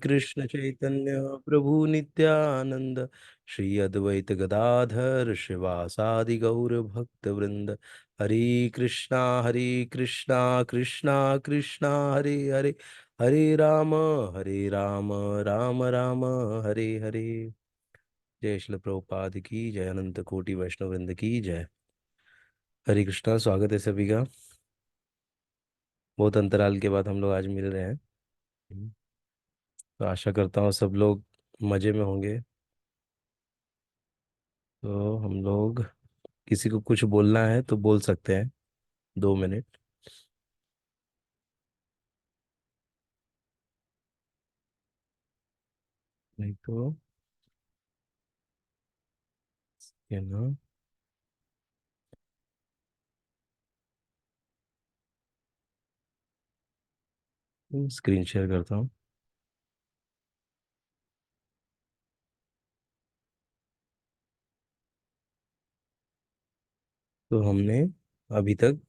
कृष्ण चैतन्य प्रभु नित्यानंद, श्री अद्वैत गदाधर शिवासादि गौर भक्त वृंद। हरे कृष्णा कृष्णा कृष्णा हरे हरे, हरे राम राम राम हरे हरे। जय श्री प्रभुपाद की जय, अनंत कोटि वैष्णव वृंद की जय। हरे कृष्णा, स्वागत है सभी का। बहुत अंतराल के बाद हम लोग आज मिल रहे हैं। तो आशा करता हूँ सब लोग मज़े में होंगे। तो हम लोग, किसी को कुछ बोलना है तो बोल सकते हैं, 2 मिनट। नहीं तो ये ना, स्क्रीन शेयर करता हूँ। तो हमने अभी तक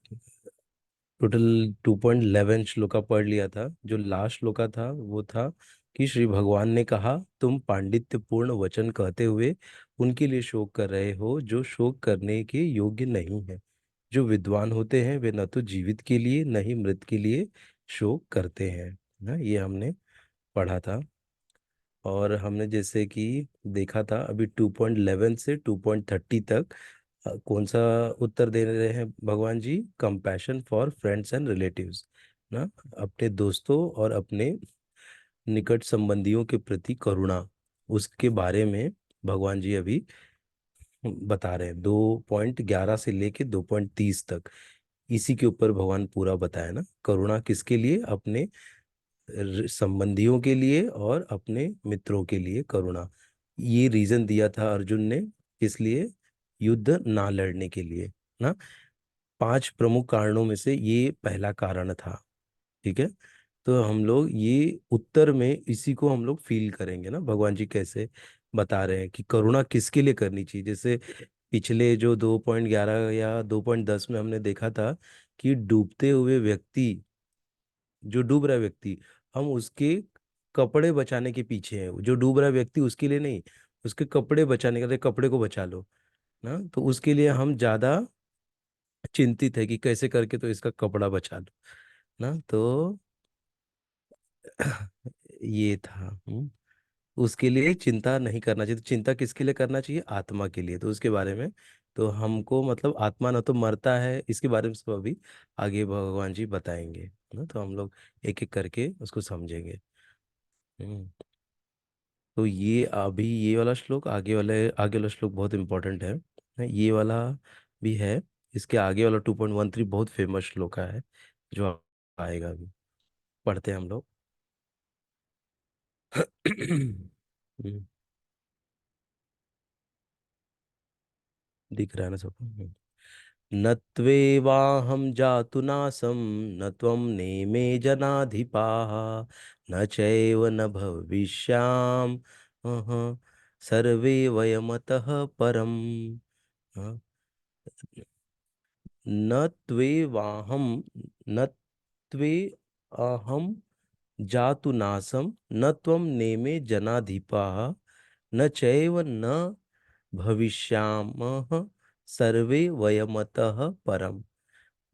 टोटल 2.11 श्लोका पढ़ लिया था। जो लास्ट श्लोका था वो था कि श्री भगवान ने कहा, तुम पांडित्यपूर्ण वचन कहते हुए उनके लिए शोक कर रहे हो जो शोक करने के योग्य नहीं है। जो विद्वान होते हैं वे न तो जीवित के लिए न ही मृत के लिए शोक करते हैं। ना, ये हमने पढ़ा था। और हमने जैसे कि देखा था अभी 2.11 से 2.30 तक कौन सा उत्तर दे रहे हैं भगवान जी? Compassion for friends and relatives. ना, अपने दोस्तों और अपने निकट संबंधियों के प्रति करुणा, उसके बारे में भगवान जी अभी बता रहे हैं। 2.11 से लेके 2.30 तक इसी के ऊपर भगवान पूरा बताया ना। करुणा किसके लिए? अपने संबंधियों के लिए और अपने मित्रों के लिए करुणा। ये रीजन दिया था अर्जुन ने, किस लिए? युद्ध ना लड़ने के लिए ना। 5 प्रमुख कारणों में से ये पहला कारण था। ठीक है। तो हम लोग ये उत्तर में इसी को हम लोग फील करेंगे ना, भगवान जी कैसे बता रहे हैं कि करुणा किसके लिए करनी चाहिए। जैसे पिछले जो 2.11 या 2.10 में हमने देखा था कि डूबते हुए व्यक्ति, जो डूब रहा व्यक्ति, हम उसके कपड़े बचाने के पीछे हैं। जो डूब रहा व्यक्ति उसके लिए नहीं, उसके कपड़े बचाने के लिए, कपड़े को बचा लो ना। तो उसके लिए हम ज्यादा चिंतित है कि कैसे करके तो इसका कपड़ा बचा लो ना। तो ये था। उसके लिए चिंता नहीं करना चाहिए। तो चिंता किसके लिए करना चाहिए? आत्मा के लिए। तो उसके बारे में तो हमको मतलब आत्मा न तो मरता है, इसके बारे में सब अभी आगे भगवान जी बताएंगे ना। तो हम लोग एक एक करके उसको समझेंगे। हम्म। तो ये अभी ये वाला श्लोक, आगे वाला श्लोक बहुत इंपॉर्टेंट है। ये वाला भी है। इसके आगे वाला 2.13 बहुत फेमस श्लोक है, जो आएगा अभी। पढ़ते हैं हम लोग। हम्म, दिख रहा है ना सबको? न त्वेवाहं जातु नासं, न त्वं नेमे जनाधिपाः, न चैव न भविष्याम सर्वे वयमतः परम्। हाँ, न त्वेवाहं, न त्वे अहम जातु नासं, न त्वं नेमे जनाधिपाः, न चैव न भविष्यामः सर्वे वयमतः परम्।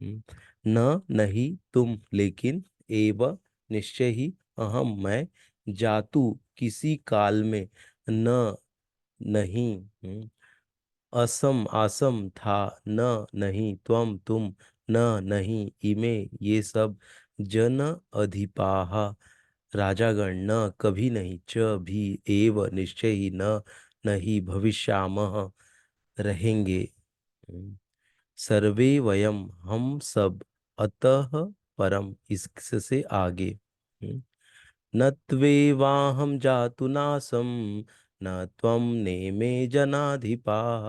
हम्म, न नहीं तुम, लेकिन एव निश्चय ही, अहम मैं, जातु किसी काल में, न नहीं, असम आसम था, न नहीं, त्वम तुम, न नहीं इमे ये सब, जन अधिपाह राजागण, न कभी नहीं, च भी, एव निश्चय ही, न नहीं, भविष्यामः रहेंगे। हम्म, सर्वे वयम हम सब, अतः परम इससे आगे। हम्म, न त्वेवाहं जातु नासं, न त्वं नेमे जनाधिपाः,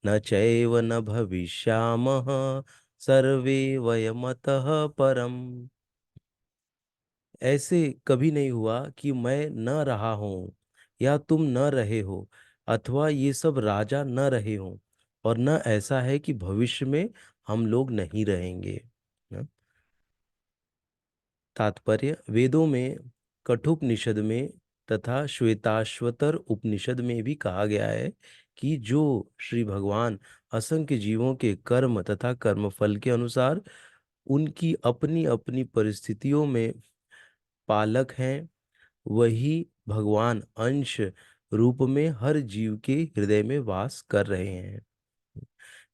न चैव न भविष्यामः सर्वे वयमतः परम। ऐसे कभी नहीं हुआ कि मैं न रहा हूँ या तुम न रहे हो, अथवा ये सब राजा न रहे हों, और न ऐसा है कि भविष्य में हम लोग नहीं रहेंगे। न? तात्पर्य वेदों में कठोपनिषद में तथा श्वेताश्वतर उपनिषद में भी कहा गया है कि जो श्री भगवान असंख्य जीवों के कर्म तथा कर्मफल के अनुसार उनकी अपनी अपनी परिस्थितियों में पालक हैं, वही भगवान अंश रूप में हर जीव के हृदय में वास कर रहे हैं।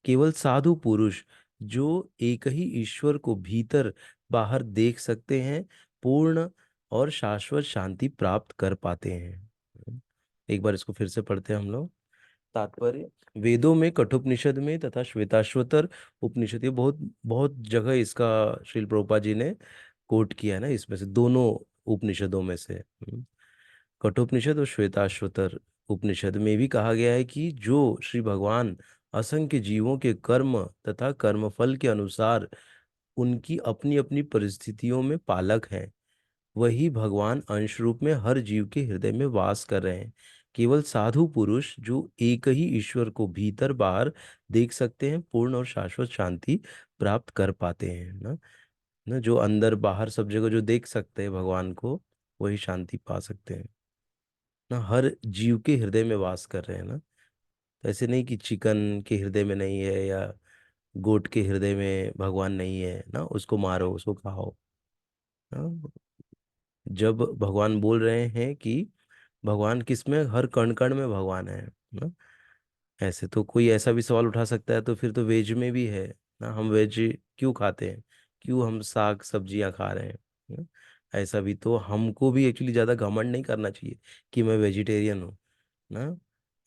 केवल साधु पुरुष जो एक ही ईश्वर को भीतर बाहर देख सकते हैं, पूर्ण और शाश्वत शांति प्राप्त कर पाते हैं। एक बार इसको फिर से पढ़ते हैं हम लोग। तात्पर्य, वेदों में, कठोपनिषद में तथा श्वेताश्वतर उपनिषद, ये बहुत बहुत जगह इसका श्रील प्रभुपाद जी ने कोट किया है ना, इसमें से दोनों उपनिषदों में से। कठोपनिषद और श्वेताश्वतर उपनिषद में भी कहा गया है कि जो श्री भगवान असंख्य जीवों के कर्म तथा कर्मफल के अनुसार उनकी अपनी अपनी परिस्थितियों में पालक हैं, वही भगवान अंश रूप में हर जीव के हृदय में वास कर रहे हैं। केवल साधु पुरुष जो एक ही ईश्वर को भीतर बाहर देख सकते हैं, पूर्ण और शाश्वत शांति प्राप्त कर पाते हैं ना। ना जो अंदर बाहर सब जगह जो देख सकते हैं भगवान को, वही शांति पा सकते हैं ना। हर जीव के हृदय में वास कर रहे हैं ना। तो ऐसे नहीं कि चिकन के हृदय में नहीं है, या गोट के हृदय में भगवान नहीं है ना, उसको मारो उसको खाओ ना। जब भगवान बोल रहे हैं कि भगवान किसमें, हर कण कण में भगवान है ना। ऐसे तो कोई ऐसा भी सवाल उठा सकता है, तो फिर तो वेज में भी है ना, हम वेज क्यों खाते हैं, क्यों हम साग सब्जियां खा रहे हैं ना? ऐसा भी तो हमको भी एक्चुअली ज़्यादा घमंड नहीं करना चाहिए कि मैं वेजिटेरियन हूँ ना।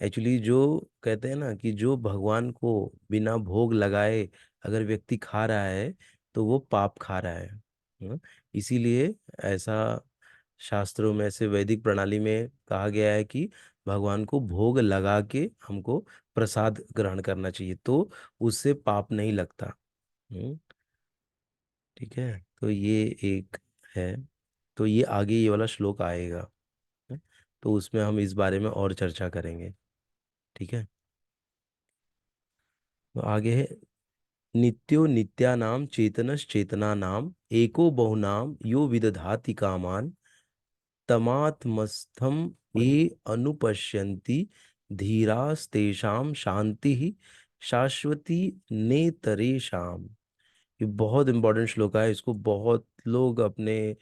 एक्चुअली जो कहते हैं ना कि जो भगवान को बिना भोग लगाए अगर व्यक्ति खा रहा है, तो वो पाप खा रहा है ना? इसीलिए ऐसा शास्त्रों में से वैदिक प्रणाली में कहा गया है कि भगवान को भोग लगा के हमको प्रसाद ग्रहण करना चाहिए, तो उससे पाप नहीं लगता। हम्म, ठीक है। तो ये एक है। तो ये आगे ये वाला श्लोक आएगा, है? तो उसमें हम इस बारे में और चर्चा करेंगे। ठीक है। तो आगे है, नित्यो नित्यानाम चेतनश्चेतना चेतनानाम एको बहुनाम यो विदधाति कामान तमात्मस्थम ये अनुपश्यन्ति धीरास्तेषां शांति ही शाश्वती नेतरेषाम। ये बहुत इंपॉर्टेंट श्लोक है, इसको बहुत लोग अपने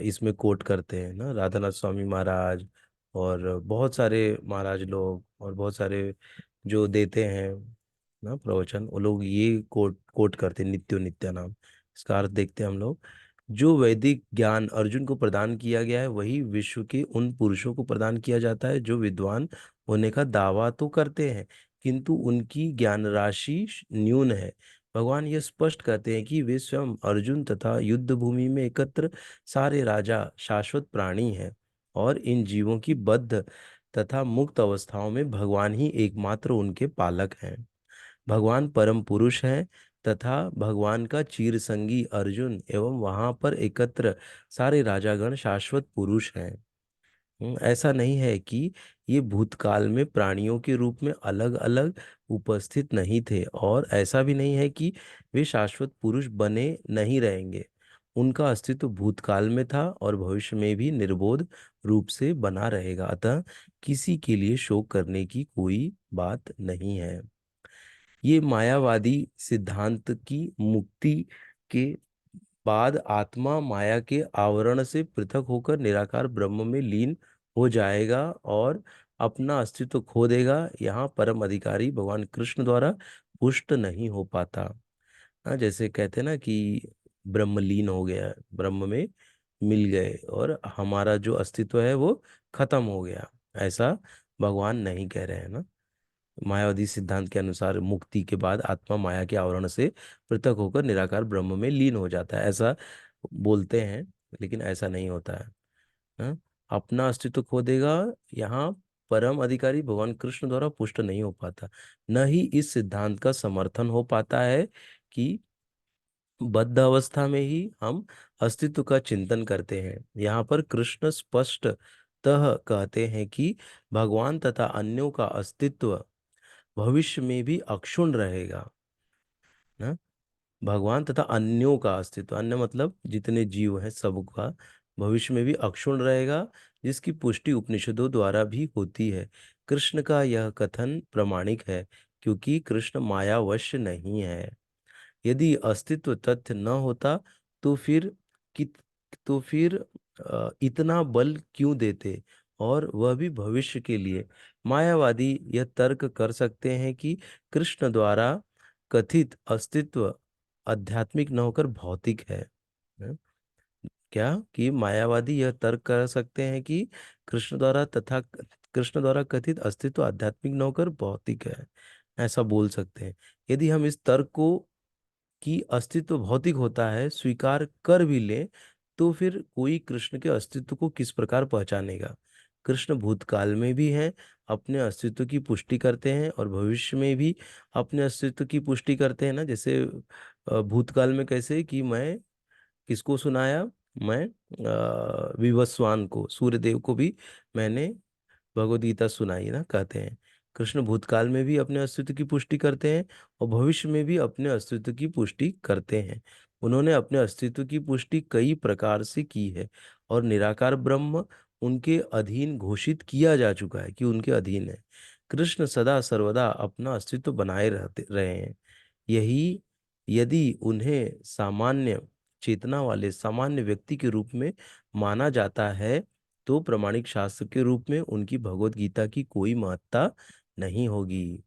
इसमें कोट करते हैं ना, राधानाथ स्वामी महाराज और बहुत सारे महाराज लोग और बहुत सारे जो देते हैं ना प्रवचन, वो लोग ये कोट कोट करते हैं, नित्यो नित्यानाम। इसका अर्थ देखते हैं हम लोग। जो वैदिक ज्ञान अर्जुन को प्रदान किया गया है, वही विश्व के उन पुरुषों को प्रदान किया जाता है जो विद्वान होने का दावा तो करते हैं, किंतु उनकी ज्ञान राशि न्यून है। भगवान ये स्पष्ट करते हैं कि वे स्वयं अर्जुन तथा युद्ध भूमि में एकत्र सारे राजा शाश्वत प्राणी हैं, और इन जीवों की बद्ध तथा मुक्त अवस्थाओं में भगवान ही एकमात्र उनके पालक हैं। भगवान परम पुरुष हैं, तथा भगवान का चीर संगी अर्जुन एवं वहां पर एकत्र सारे राजागण शाश्वत पुरुष हैं। ऐसा नहीं है कि ये भूतकाल में प्राणियों के रूप में अलग अलग उपस्थित नहीं थे, और ऐसा भी नहीं है कि वे शाश्वत पुरुष बने नहीं रहेंगे। उनका अस्तित्व भूतकाल में था और भविष्य में भी निर्बोध रूप से बना रहेगा, अतः किसी के लिए शोक करने की कोई बात नहीं है। ये मायावादी सिद्धांत की मुक्ति के बाद आत्मा माया के आवरण से पृथक होकर निराकार ब्रह्म में लीन हो जाएगा और अपना अस्तित्व खो देगा। यहाँ परम अधिकारी भगवान कृष्ण द्वारा पुष्ट नहीं हो पाता। हाँ, जैसे कहते हैं ना कि ब्रह्म लीन हो गया, ब्रह्म में मिल गए और हमारा जो अस्तित्व है वो खत्म हो गया, ऐसा भगवान नहीं कह रहे हैं ना। मायावादी सिद्धांत के अनुसार मुक्ति के बाद आत्मा माया के आवरण से पृथक होकर निराकार ब्रह्म में लीन हो जाता है, ऐसा बोलते हैं, लेकिन ऐसा नहीं होता है। हाँ? अपना अस्तित्व खो देगा, यहाँ परम अधिकारी भगवान कृष्ण द्वारा पुष्ट नहीं हो पाता। न ही इस सिद्धांत का समर्थन हो पाता है कि बद्ध अवस्था में ही हम अस्तित्व का चिंतन करते हैं। यहाँ पर कृष्ण स्पष्टतः कहते हैं कि भगवान तथा अन्यों का अस्तित्व भविष्य में भी अक्षुण्ण रहेगा ना। भगवान तथा अन्यों का अस्तित्व, अन्य मतलब जितने जीव हैं सबका भविष्य में भी अक्षुण्ण रहेगा, जिसकी पुष्टि उपनिषदों द्वारा भी होती है। कृष्ण का यह कथन प्रामाणिक है, क्योंकि कृष्ण मायावश नहीं है। यदि अस्तित्व तथ्य न होता तो फिर कित तो फिर इतना बल क्यों देते, और वह भी भविष्य के लिए। मायावादी यह तर्क कर सकते हैं कि कृष्ण द्वारा कथित अस्तित्व आध्यात्मिक न होकर भौतिक है। हैं? क्या कि मायावादी यह तर्क कर सकते हैं कि कृष्ण द्वारा कथित अस्तित्व आध्यात्मिक न होकर भौतिक है, ऐसा बोल सकते हैं। यदि हम इस तर्क को कि अस्तित्व भौतिक होता है स्वीकार कर भी ले, तो फिर कोई कृष्ण के अस्तित्व को किस प्रकार पहचानेगा। कृष्ण भूतकाल में भी हैं, अपने अस्तित्व की पुष्टि करते हैं, और भविष्य में भी अपने अस्तित्व की पुष्टि करते हैं ना। जैसे भूतकाल में कैसे कि मैं किसको सुनाया, मैं विवस्वान को, सूर्यदेव को भी मैंने भगवद गीता सुनाई ना, कहते हैं। कृष्ण भूतकाल में भी अपने अस्तित्व की पुष्टि करते हैं, और भविष्य में भी अपने अस्तित्व की पुष्टि करते हैं। उन्होंने अपने अस्तित्व की पुष्टि कई प्रकार से की है, और निराकार ब्रह्म उनके अधीन घोषित किया जा चुका है कि उनके अधीन है। कृष्ण सदा सर्वदा अपना अस्तित्व बनाए रहते रहे हैं। यही यदि उन्हें सामान्य चेतना वाले सामान्य व्यक्ति के रूप में माना जाता है, तो प्रमाणिक शास्त्र के रूप में उनकी भगवत गीता की कोई महत्ता नहीं होगी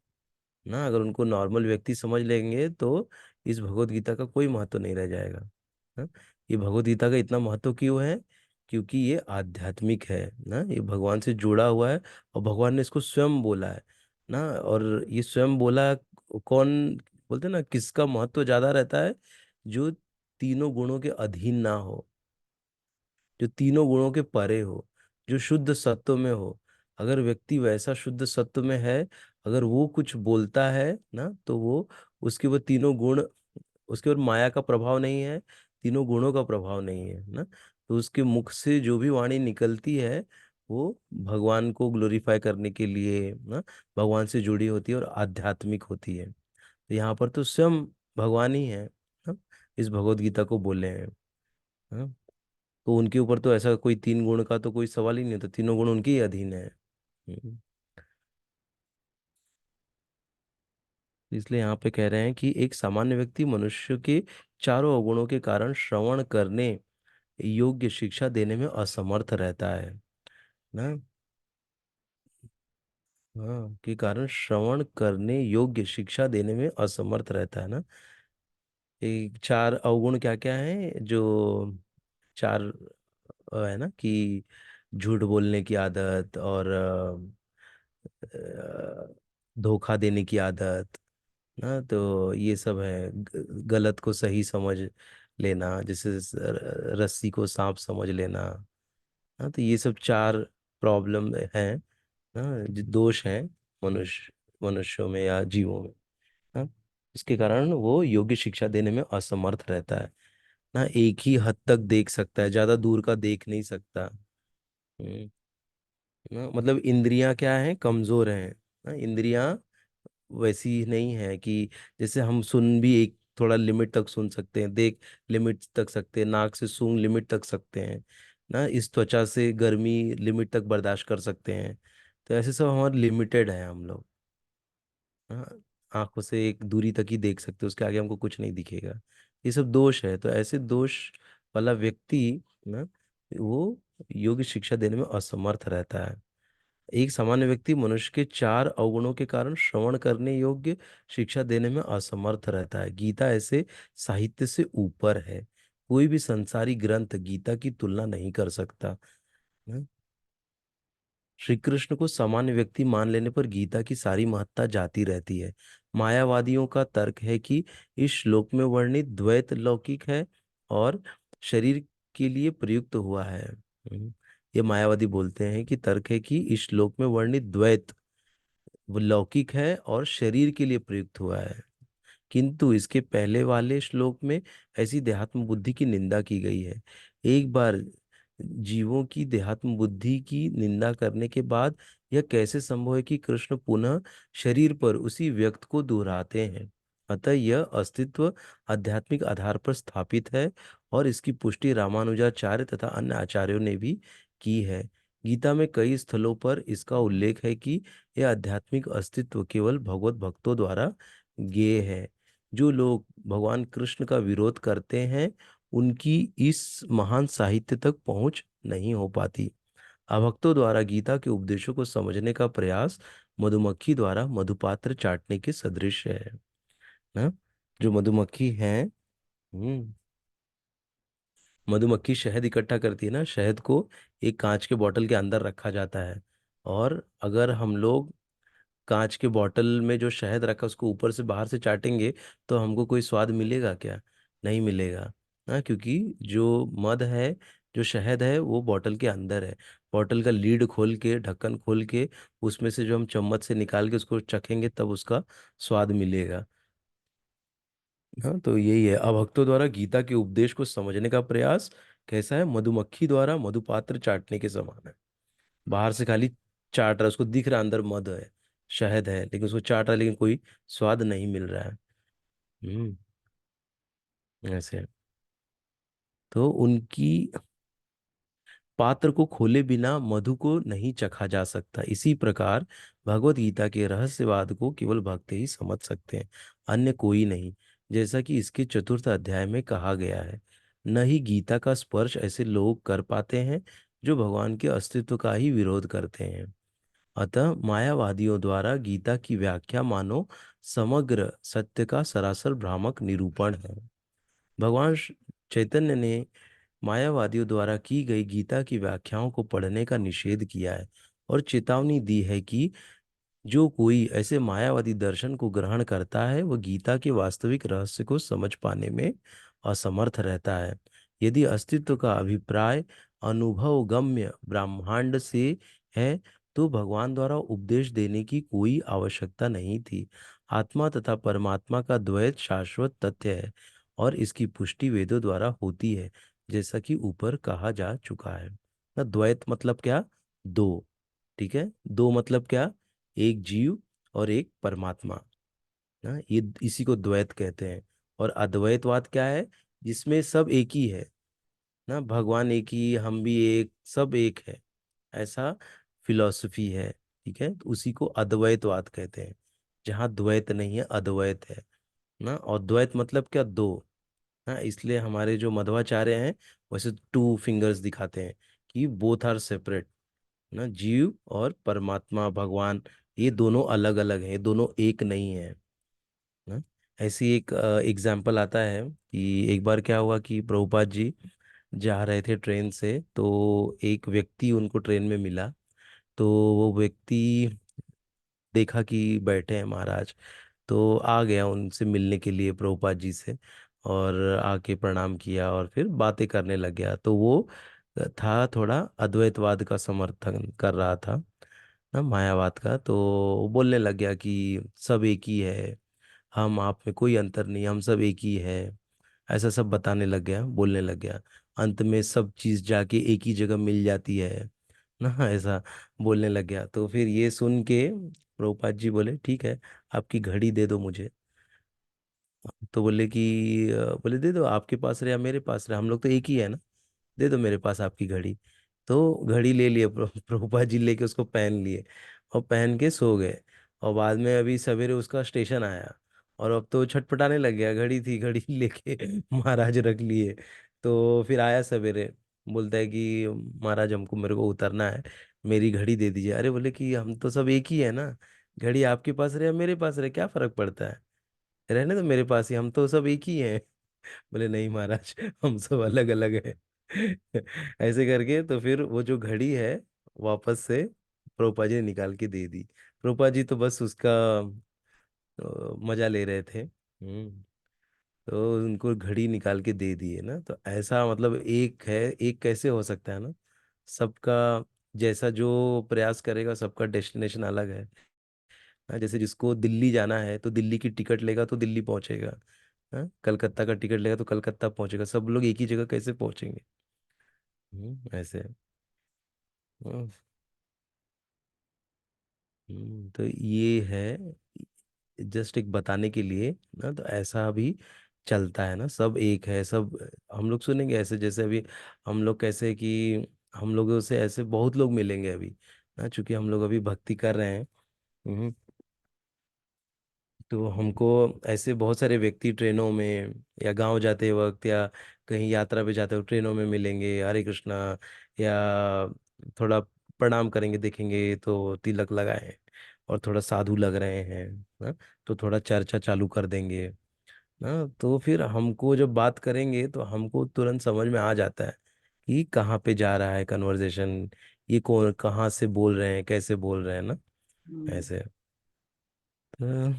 ना। अगर उनको नॉर्मल व्यक्ति समझ लेंगे तो इस भगवत गीता का कोई महत्व नहीं रह जाएगा। ना, ये भगवत गीता का इतना महत्व क्यों है? क्योंकि ये आध्यात्मिक है ना, ये भगवान से जुड़ा हुआ है, और भगवान ने इसको स्वयं बोला है ना। और ये स्वयं बोला कौन बोलते हैं ना, किसका महत्व ज्यादा रहता है? जो तीनों गुणों के अधीन ना हो, जो तीनों गुणों के परे हो, जो शुद्ध सत्व में हो। अगर व्यक्ति वैसा शुद्ध सत्व में है, अगर वो कुछ बोलता है ना, तो वो उसके वो तीनों गुण, उसके ऊपर माया का प्रभाव नहीं है, तीनों गुणों का प्रभाव नहीं है ना, तो उसके मुख से जो भी वाणी निकलती है वो भगवान को ग्लोरीफाई करने के लिए ना, भगवान से जुड़ी होती है और आध्यात्मिक होती है। तो यहाँ पर तो स्वयं भगवान ही है ना, इस भगवत गीता को बोले हैं ना। तो उनके ऊपर तो ऐसा कोई तीन गुण का तो कोई सवाल ही नहीं होता, तीनों गुण उनके ही अधीन है। हम्म। इसलिए यहाँ पे कह रहे हैं कि एक सामान्य व्यक्ति मनुष्य के चारों अवगुणों के कारण श्रवण करने योग्य शिक्षा देने में असमर्थ रहता है ना। हाँ, के कारण श्रवण करने योग्य शिक्षा देने में असमर्थ रहता है ना। एक चार अवगुण क्या क्या है जो चार है ना, कि झूठ बोलने की आदत, और धोखा देने की आदत ना, तो ये सब है। गलत को सही समझ लेना, जैसे रस्सी को सांप समझ लेना। हाँ, तो ये सब चार प्रॉब्लम है ना, जो दोष हैं मनुष्यों में या जीवों में। हाँ, इसके कारण वो योग्य शिक्षा देने में असमर्थ रहता है ना। एक ही हद तक देख सकता है, ज्यादा दूर का देख नहीं सकता। ना, मतलब इंद्रियां क्या है, कमजोर हैं ना। इंद्रियां वैसी नहीं है कि जैसे हम सुन भी एक थोड़ा लिमिट तक सुन सकते हैं, देख लिमिट तक सकते हैं, नाक से सूंघ लिमिट तक सकते हैं ना, इस त्वचा से गर्मी लिमिट तक बर्दाश्त कर सकते हैं। तो ऐसे सब हमारे लिमिटेड है हम लोग। हाँ, आंखों से एक दूरी तक ही देख सकते हैं, उसके आगे हमको कुछ नहीं दिखेगा। ये सब दोष है, तो ऐसे दोष वाला व्यक्ति ना, वो योग्य शिक्षा देने में असमर्थ रहता है। एक सामान्य व्यक्ति मनुष्य के चार अवगुणों के कारण श्रवण करने योग्य शिक्षा देने में असमर्थ रहता है। गीता ऐसे साहित्य से ऊपर है, कोई भी संसारी ग्रंथ गीता की तुलना नहीं कर सकता। हम्म। श्री कृष्ण को सामान्य व्यक्ति मान लेने पर गीता की सारी महत्ता जाती रहती है। मायावादियों का तर्क है कि इस श्लोक में वर्णित द्वैत लौकिक है और शरीर के लिए प्रयुक्त हुआ है। ये मायावादी बोलते हैं कि तर्क है कि इस श्लोक में वर्णित द्वैत वो लौकिक है और शरीर के लिए प्रयुक्त हुआ है, किंतु इसके पहले वाले श्लोक में ऐसी देहात्म बुद्धि की निंदा की गई है। एक बार जीवों की देहात्म बुद्धि की निंदा करने के बाद यह कैसे संभव है कि कृष्ण पुनः शरीर पर उसी व्यक्त को दोहराते हैं? अतः यह अस्तित्व आध्यात्मिक आधार पर स्थापित है और इसकी पुष्टि रामानुजाचार्य तथा अन्य आचार्यों ने भी की है। गीता में कई स्थलों पर इसका उल्लेख है कि यह आध्यात्मिक अस्तित्व केवल भगवत भक्तों द्वारा ज्ञेय है। जो लोग भगवान कृष्ण का विरोध करते हैं उनकी इस महान साहित्य तक पहुंच नहीं हो पाती। अभक्तों द्वारा गीता के उपदेशों को समझने का प्रयास मधुमक्खी द्वारा मधुपात्र चाटने के सदृश है ना। जो मधुमक्खी है, मधुमक्खी शहद इकट्ठा करती है ना, शहद को एक कांच के बोतल के अंदर रखा जाता है। और अगर हम लोग कांच के बोतल में जो शहद रखा उसको ऊपर से बाहर से चाटेंगे तो हमको कोई स्वाद मिलेगा क्या? नहीं मिलेगा। हाँ, क्योंकि जो मध है, जो शहद है वो बोतल के अंदर है। बोतल का लीड खोल के, ढक्कन खोल के उसमें से जो हम चम्मच से निकाल के उसको चखेंगे तब उसका स्वाद मिलेगा। हाँ, तो यही है, अभक्तों द्वारा गीता के उपदेश को समझने का प्रयास कैसा है? मधुमक्खी द्वारा मधुपात्र चाटने के समान है। बाहर से खाली चाट रहा है, उसको दिख रहा है अंदर मध है, शहद है, लेकिन उसको चाट रहा है लेकिन कोई स्वाद नहीं मिल रहा है। हम्म। ऐसे है। तो उनकी पात्र को खोले बिना मधु को नहीं चखा जा सकता। इसी प्रकार भगवत गीता के रहस्यवाद को केवल भक्त ही समझ सकते हैं, अन्य कोई नहीं। जैसा कि इसके चतुर्थ अध्याय में कहा गया है, न ही गीता का स्पर्श ऐसे लोग कर पाते हैं जो भगवान के अस्तित्व का ही विरोध करते हैं। अतः मायावादियों द्वारा गीता की व्याख्या मानो समग्र सत्य का सरासर भ्रामक निरूपण है। भगवान चैतन्य ने मायावादियों द्वारा की गई गीता की व्याख्याओं को पढ़ने का निषेध किया है और चेतावनी दी है कि जो कोई ऐसे मायावादी दर्शन को ग्रहण करता है वह गीता के वास्तविक रहस्य को समझ पाने में असमर्थ रहता है। यदि अस्तित्व का अभिप्राय अनुभव गम्य ब्रह्मांड से है तो भगवान द्वारा उपदेश देने की कोई आवश्यकता नहीं थी। आत्मा तथा परमात्मा का द्वैत शाश्वत तथ्य है और इसकी पुष्टि वेदों द्वारा होती है, जैसा कि ऊपर कहा जा चुका है ना। द्वैत मतलब क्या? दो। ठीक है, दो मतलब क्या? एक जीव और एक परमात्मा ना, ये इसी को द्वैत कहते हैं। और अद्वैतवाद क्या है? जिसमें सब एक ही है ना, भगवान एक ही, हम भी एक, सब एक है, ऐसा फिलॉसफी है। ठीक है, तो उसी को अद्वैतवाद कहते हैं। जहाँ द्वैत नहीं है, अद्वैत है ना। और द्वैत मतलब क्या? दो। हाँ, इसलिए हमारे जो मध्वाचार्य हैं वैसे टू फिंगर्स दिखाते हैं कि बोथ आर सेपरेट ना, जीव और परमात्मा भगवान ये दोनों अलग अलग हैं, ये दोनों एक नहीं है ना। ऐसी एक एग्जाम्पल आता है कि एक बार क्या हुआ कि प्रभुपाद जी जा रहे थे ट्रेन से, तो एक व्यक्ति उनको ट्रेन में मिला। तो वो व्यक्ति देखा कि बैठे हैं महाराज, तो आ गया उनसे मिलने के लिए प्रभुपाद जी से, और आके प्रणाम किया और फिर बातें करने लग गया। तो वो था थोड़ा अद्वैतवाद का समर्थन कर रहा था ना, मायावाद का। तो वो बोलने लग गया कि सब एक ही है, हम आप में कोई अंतर नहीं, हम सब एक ही है, ऐसा सब बताने लग गया, बोलने लग गया। अंत में सब चीज जाके एक ही जगह मिल जाती है ना, ऐसा बोलने लग गया। तो फिर ये सुन के प्रभुपाद जी बोले ठीक है, आपकी घड़ी दे दो मुझे। तो बोले कि बोले दे दो, आपके पास रहे या मेरे पास रहे, हम लोग तो एक ही है ना, दे दो मेरे पास आपकी घड़ी। तो घड़ी ले लिए प्रभुपाद जी, लेके उसको पहन लिए और पहन के सो गए। और बाद में अभी सवेरे उसका स्टेशन आया और अब तो छटपटाने लग गया, घड़ी थी, घड़ी लेके महाराज रख लिए। तो फिर आया सवेरे, बोलता है कि महाराज हमको, मेरे को उतरना है, मेरी घड़ी दे दीजिए। अरे बोले कि हम तो सब एक ही है ना, घड़ी आपके पास रहे या मेरे पास रहे क्या फर्क पड़ता है, रहने तो मेरे पास ही, हम तो सब एक ही हैं। बोले नहीं महाराज, हम सब अलग अलग हैं। ऐसे करके तो फिर वो जो घड़ी है वापस से प्रभुपा जी ने निकाल के दे दी। प्रभुपा जी तो बस उसका मजा ले रहे थे। तो उनको घड़ी निकाल के दे दी है ना, तो ऐसा मतलब एक है, एक कैसे हो सकता है ना, सबका जैसा जो प्रयास करेगा सबका डेस्टिनेशन अलग है। हाँ, जैसे जिसको दिल्ली जाना है तो दिल्ली की टिकट लेगा तो दिल्ली पहुंचेगा। हाँ, कलकत्ता का टिकट लेगा तो कलकत्ता पहुंचेगा, सब लोग एक ही जगह कैसे पहुंचेंगे? ऐसे है। हम्म, तो ये है जस्ट एक बताने के लिए ना, तो ऐसा भी चलता है ना, सब एक है सब। हम लोग सुनेंगे ऐसे, जैसे अभी हम लोग कैसे कि हम लोगों से ऐसे बहुत लोग मिलेंगे अभी ना, चूंकि हम लोग अभी भक्ति कर रहे हैं। हम्म, तो हमको ऐसे बहुत सारे व्यक्ति ट्रेनों में या गांव जाते वक्त या कहीं यात्रा पे जाते वक्त ट्रेनों में मिलेंगे, हरे कृष्णा, या थोड़ा प्रणाम करेंगे, देखेंगे तो तिलक लगाए और थोड़ा साधु लग रहे हैं ना, तो थोड़ा चर्चा चालू कर देंगे ना, तो फिर हमको जब बात करेंगे तो हमको तुरंत समझ में आ जाता है कि कहाँ पे जा रहा है कन्वर्सेशन, ये कौन कहाँ से बोल रहे हैं, कैसे बोल रहे हैं ना, हम्म। ऐसे। तो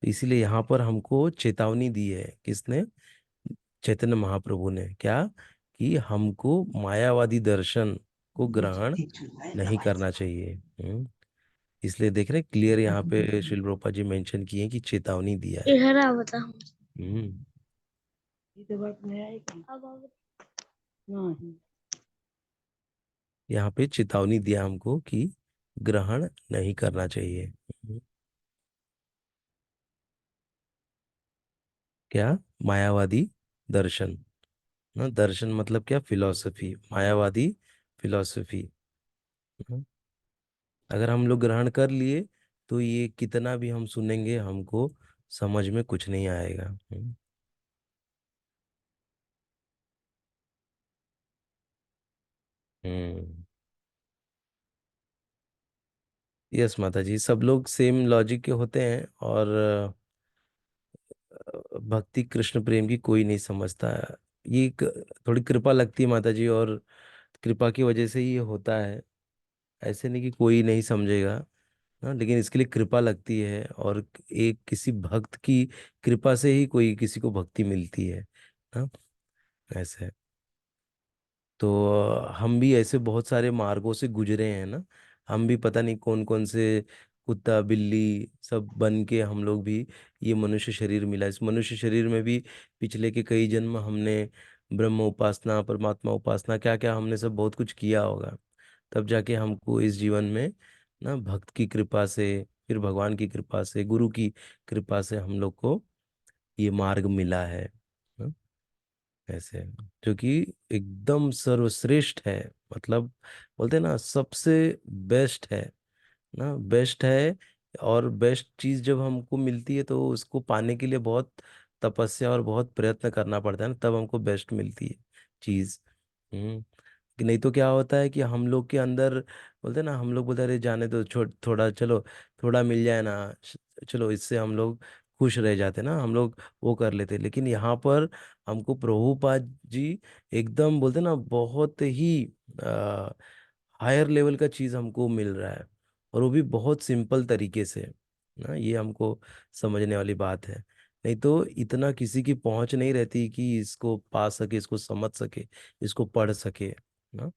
इसीलिए यहाँ पर हमको चेतावनी दी है, किसने? चैतन्य महाप्रभु ने, क्या? कि हमको मायावादी दर्शन को ग्रहण नहीं करना चाहिए। इसलिए देख रहे क्लियर यहाँ पे शिल प्रोपा जी मेंशन किए हैं कि चेतावनी दिया ये है। हरा बता। हम्म ये तो बात नहीं आएगी अब नहीं। यहाँ पे चेतावनी दिया हमको कि ग्रहण नहीं करना चाहिए। क्या? मायावादी दर्शन ना, दर्शन मतलब क्या? फिलॉसफी, मायावादी फिलॉसफी। अगर हम लोग ग्रहण कर लिए तो ये कितना भी हम सुनेंगे हमको समझ में कुछ नहीं आएगा। हम्म यस माता जी, सब लोग सेम लॉजिक के होते हैं, और भक्ति कृष्ण प्रेम की कोई नहीं समझता है। ये एक थोड़ी कृपा लगती है माता जी, और कृपा की वजह से ही ये होता है। ऐसे नहीं कि कोई नहीं समझेगा, हाँ, लेकिन इसके लिए कृपा लगती है, और एक किसी भक्त की कृपा से ही कोई किसी को भक्ति मिलती है। हाँ, ऐसे है। तो हम भी ऐसे बहुत सारे मार्गों से गुजरे हैं ना, हम भी पता नहीं कौन कौन से कुत्ता बिल्ली सब बन के हम लोग भी ये मनुष्य शरीर मिला। इस मनुष्य शरीर में भी पिछले के कई जन्म हमने ब्रह्म उपासना, परमात्मा उपासना, क्या क्या हमने सब बहुत कुछ किया होगा, तब जाके हमको इस जीवन में ना भक्त की कृपा से, फिर भगवान की कृपा से, गुरु की कृपा से हम लोग को ये मार्ग मिला है ना, ऐसे, जो कि एकदम सर्वश्रेष्ठ है। मतलब बोलते हैं ना, सबसे बेस्ट है ना, बेस्ट है। और बेस्ट चीज जब हमको मिलती है तो उसको पाने के लिए बहुत तपस्या और बहुत प्रयत्न करना पड़ता है ना, तब हमको बेस्ट मिलती है चीज। कि नहीं तो क्या होता है कि हम लोग के अंदर बोलते हैं ना, हम लोग बोलते हैं, अरे जाने दो, थोड़ा चलो, थोड़ा मिल जाए ना, चलो इससे हम लोग खुश रह जाते ना, हम लोग वो कर लेते। लेकिन यहाँ पर हमको प्रभुपाद जी एकदम बोलते हैं ना, बहुत ही हायर लेवल का चीज हमको मिल रहा है, और वो भी बहुत सिंपल तरीके से ना, ये हमको समझने वाली बात है। नहीं तो इतना किसी की पहुंच नहीं रहती कि इसको पा सके, इसको समझ सके, इसको पढ़ सके ना।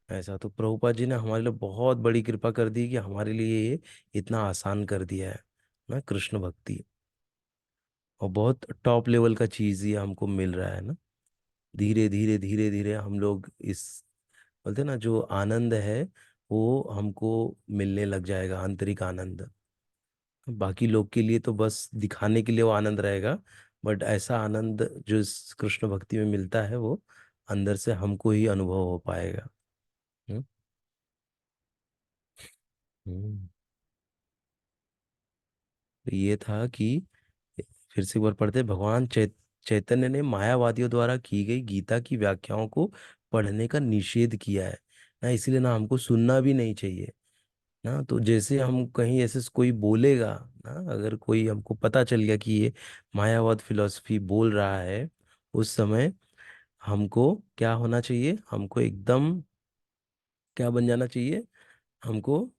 ऐसा तो प्रभुपाद जी ने हमारे लिए बहुत बड़ी कृपा कर दी कि हमारे लिए ये इतना आसान कर दिया है ना, कृष्ण भक्ति। और बहुत टॉप लेवल का चीज ये हमको मिल रहा है ना। धीरे धीरे धीरे धीरे हम लोग इस बोलते हैं ना, जो आनंद है वो हमको मिलने लग जाएगा, आंतरिक आनंद। बाकी लोग के लिए तो बस दिखाने के लिए वो आनंद रहेगा, बट ऐसा आनंद जो इस कृष्ण भक्ति में मिलता है वो अंदर से हमको ही अनुभव हो पाएगा। हम्म हम्म। तो ये था कि फिर से एक बार पढ़ते, भगवान चैतन्य ने मायावादियों द्वारा की गई गीता की व्याख्याओं को पढ़ने का निषेध किया है ना, इसलिए ना हमको सुनना भी नहीं चाहिए ना। तो जैसे हम कहीं ऐसे कोई बोलेगा ना, अगर कोई हमको पता चल गया कि ये मायावाद फिलॉसफी बोल रहा है, उस समय हमको क्या होना चाहिए? हमको एकदम क्या बन जाना चाहिए? हमको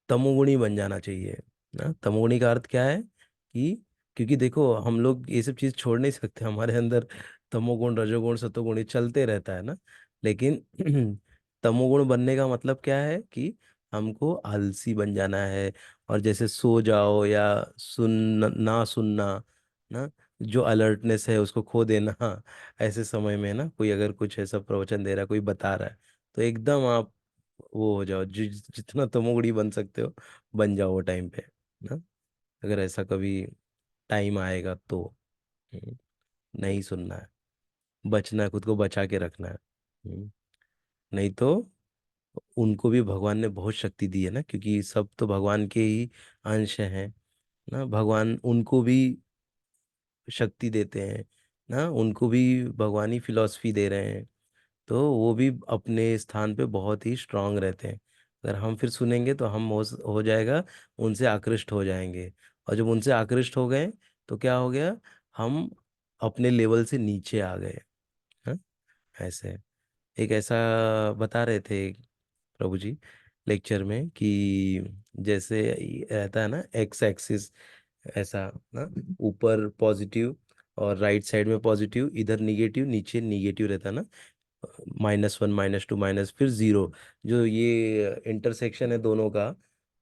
तमोगुणी बन जाना चाहिए ना। तमोगुणी का अर्थ क्या है? कि क्योंकि देखो हम लोग ये सब चीज छोड़ नहीं सकते, हमारे अंदर तमोगुण रजोगुण सतोगुण ये चलते रहता है ना। लेकिन तमोगुण बनने का मतलब क्या है? कि हमको आलसी बन जाना है, और जैसे सो जाओ या ना सुनना ना, जो अलर्टनेस है उसको खो देना। ऐसे समय में ना कोई अगर कुछ ऐसा प्रवचन दे रहा है, कोई बता रहा है, तो एकदम आप वो हो जाओ, जितना तमोगुणी बन सकते हो बन जाओ वो टाइम पे ना। अगर ऐसा कभी टाइम आएगा तो। हम्म, नहीं सुनना है, बचना है, खुद को बचा के रखना है। नहीं तो उनको भी भगवान ने बहुत शक्ति दी है ना, क्योंकि सब तो भगवान के ही अंश हैं ना। भगवान उनको भी शक्ति देते हैं ना, उनको भी भगवानी फिलॉसफी दे रहे हैं, तो वो भी अपने स्थान पे बहुत ही स्ट्रांग रहते हैं। अगर हम फिर सुनेंगे तो हम हो जाएगा, उनसे आकृष्ट हो जाएंगे। और जब उनसे आकृष्ट हो गए तो क्या हो गया, हम अपने लेवल से नीचे आ गए। हाँ, ऐसे एक ऐसा बता रहे थे प्रभु जी लेक्चर में कि जैसे रहता है ना एक्स एक्सिस, ऐसा ना, ऊपर पॉजिटिव और राइट साइड में पॉजिटिव, इधर निगेटिव, नीचे निगेटिव रहता है ना, -1 -2 माइनस फिर जीरो। जो ये इंटरसेक्शन है दोनों का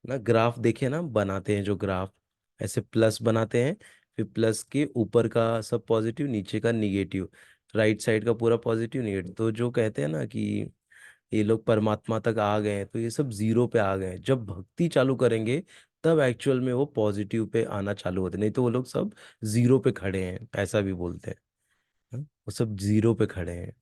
ना, ग्राफ देखिए ना, बनाते हैं जो ग्राफ ऐसे प्लस बनाते हैं, फिर प्लस के ऊपर का सब पॉजिटिव, नीचे का निगेटिव, राइट साइड का पूरा पॉजिटिव निगेटिव। तो जो कहते हैं ना कि ये लोग परमात्मा तक आ गए हैं, तो ये सब जीरो पे आ गए हैं। जब भक्ति चालू करेंगे तब एक्चुअल में वो पॉजिटिव पे आना चालू होते हैं, नहीं तो वो लोग सब जीरो पे खड़े हैं, ऐसा भी बोलते हैं। हाँ? वो सब जीरो पे खड़े हैं।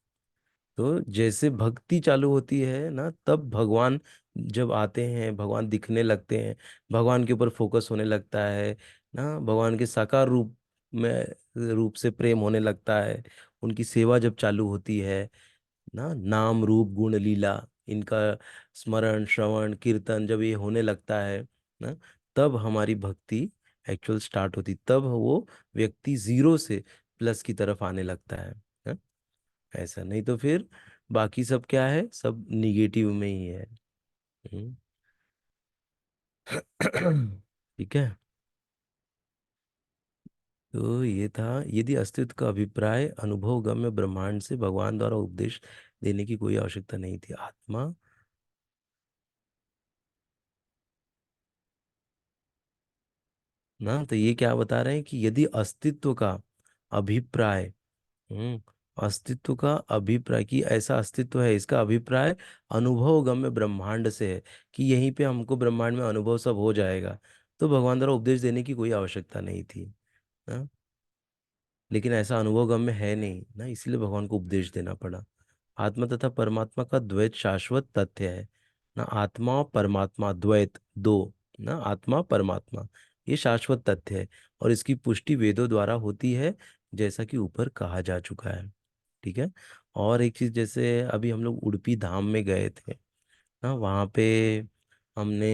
तो जैसे भक्ति चालू होती है ना, तब भगवान जब आते हैं, भगवान दिखने लगते हैं, भगवान के ऊपर फोकस होने लगता है ना, भगवान के साकार में रूप से प्रेम होने लगता है। उनकी सेवा जब चालू होती है ना, नाम रूप गुण लीला इनका स्मरण श्रवण कीर्तन जब ये होने लगता है ना, तब हमारी भक्ति एक्चुअल स्टार्ट होती, तब वो व्यक्ति जीरो से प्लस की तरफ आने लगता है ना? ऐसा नहीं तो फिर बाकी सब क्या है, सब निगेटिव में ही है। हम्म। ठीक है। तो ये था, यदि अस्तित्व का अभिप्राय अनुभव गम्य ब्रह्मांड से भगवान द्वारा उपदेश देने की कोई आवश्यकता नहीं थी। आत्मा ना, तो ये क्या बता रहे हैं कि यदि अस्तित्व का अभिप्राय, हम्म अस्तित्व का अभिप्राय कि ऐसा अस्तित्व है, इसका अभिप्राय अनुभव गम्य ब्रह्मांड से है, कि यहीं पे हमको ब्रह्मांड में अनुभव सब हो जाएगा, तो भगवान द्वारा उपदेश देने की कोई आवश्यकता नहीं थी ना। लेकिन ऐसा अनुभव गम्य है नहीं ना, इसलिए भगवान को उपदेश देना पड़ा। आत्मा तथा परमात्मा का द्वैत शाश्वत तथ्य है ना, आत्मा और परमात्मा द्वैत दो ना, आत्मा परमात्मा ये शाश्वत तथ्य है, और इसकी पुष्टि वेदों द्वारा होती है, जैसा कि ऊपर कहा जा चुका है। ठीक है। और एक चीज, जैसे अभी हम लोग उडुपी धाम में गए थे ना, वहाँ पे हमने